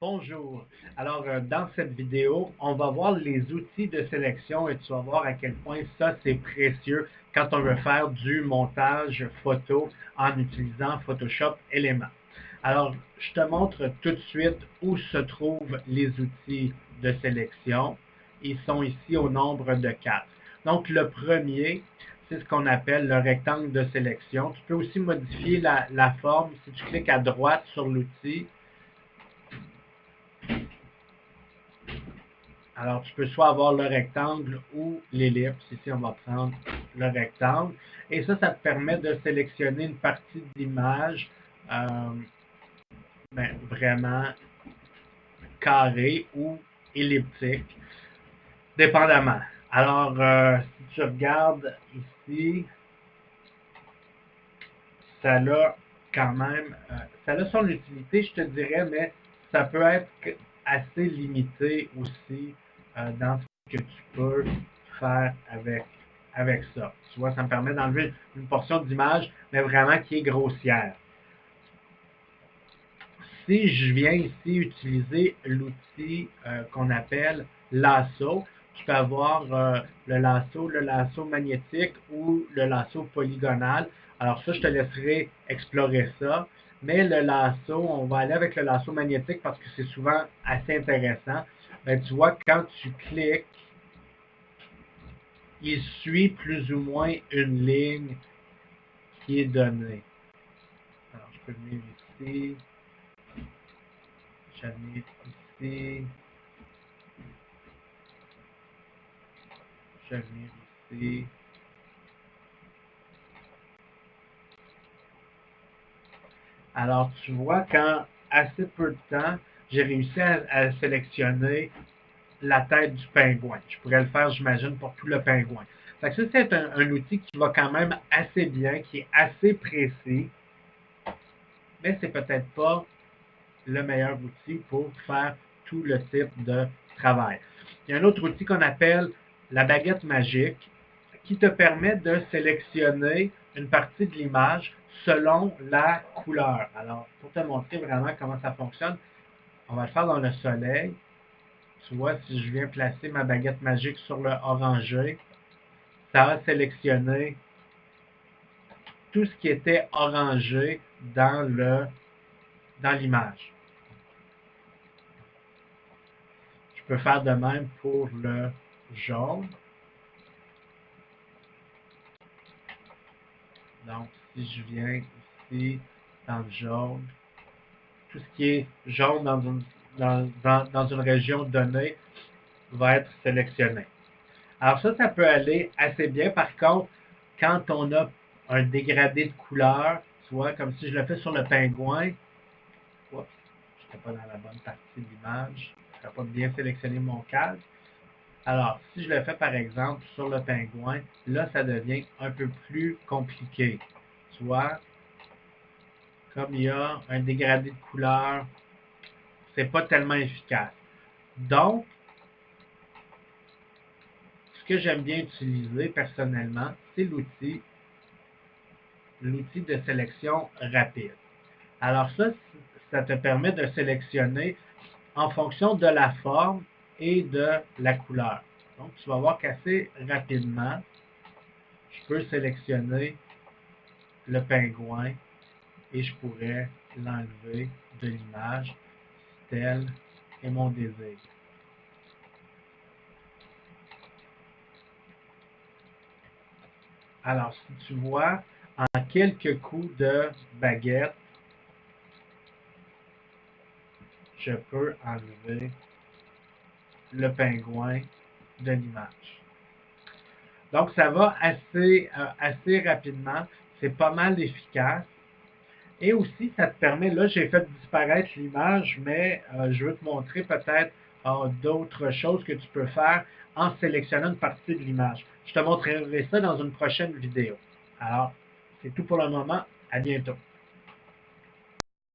Bonjour. Alors, dans cette vidéo, on va voir les outils de sélection et tu vas voir à quel point ça, c'est précieux quand on veut faire du montage photo en utilisant Photoshop Elements. Alors, je te montre tout de suite où se trouvent les outils de sélection. Ils sont ici au nombre de 4. Donc, le premier, c'est ce qu'on appelle le rectangle de sélection. Tu peux aussi modifier la forme si tu cliques à droite sur l'outil. Alors, tu peux soit avoir le rectangle ou l'ellipse. Ici, on va prendre le rectangle. Et ça te permet de sélectionner une partie de l'image vraiment carrée ou elliptique, dépendamment. Alors, si tu regardes ici, ça a quand même, ça a son utilité, je te dirais, mais ça peut être assez limité aussi dans ce que tu peux faire avec ça. Tu vois, ça me permet d'enlever une portion d'image, mais vraiment qui est grossière. Si je viens ici utiliser l'outil qu'on appelle lasso, tu peux avoir le lasso magnétique ou le lasso polygonal. Alors ça, je te laisserai explorer ça. Mais le lasso, on va aller avec le lasso magnétique parce que c'est souvent assez intéressant. Ben, tu vois, quand tu cliques, il suit plus ou moins une ligne qui est donnée. Alors, je peux venir ici. Je vais ici. Je vais venir ici. Alors, tu vois, qu'en assez peu de temps, j'ai réussi à sélectionner la tête du pingouin. Je pourrais le faire, j'imagine, pour tout le pingouin. Fait que ça, c'est un outil qui va quand même assez bien, qui est assez précis, mais c'est peut-être pas le meilleur outil pour faire tout le type de travail. Il y a un autre outil qu'on appelle la baguette magique qui te permet de sélectionner une partie de l'image selon la couleur. Alors, pour te montrer vraiment comment ça fonctionne, on va le faire dans le soleil. Tu vois, si je viens placer ma baguette magique sur le orangé, ça va sélectionner tout ce qui était orangé dans l'image. Je peux faire de même pour le jaune. Donc, si je viens ici dans le jaune, tout ce qui est jaune dans une région donnée va être sélectionné. Alors ça peut aller assez bien. Par contre, quand on a un dégradé de couleur, tu vois, comme si je le fais sur le pingouin, oups, je n'étais pas dans la bonne partie de l'image, je n'ai pas bien sélectionné mon calque. Alors, si je le fais par exemple sur le pingouin, là, ça devient un peu plus compliqué. Tu vois, comme il y a un dégradé de couleur, c'est pas tellement efficace. Donc, ce que j'aime bien utiliser personnellement, c'est l'outil de sélection rapide. Alors ça te permet de sélectionner en fonction de la forme et de la couleur. Donc, tu vas voir qu'assez rapidement, je peux sélectionner le pingouin et je pourrais l'enlever de l'image tel est mon désir. Alors, si tu vois, en quelques coups de baguette, je peux enlever le pingouin de l'image. Donc, ça va assez rapidement. C'est pas mal efficace. Et aussi, ça te permet, là, j'ai fait disparaître l'image, mais je veux te montrer peut-être d'autres choses que tu peux faire en sélectionnant une partie de l'image. Je te montrerai ça dans une prochaine vidéo. Alors, c'est tout pour le moment. À bientôt.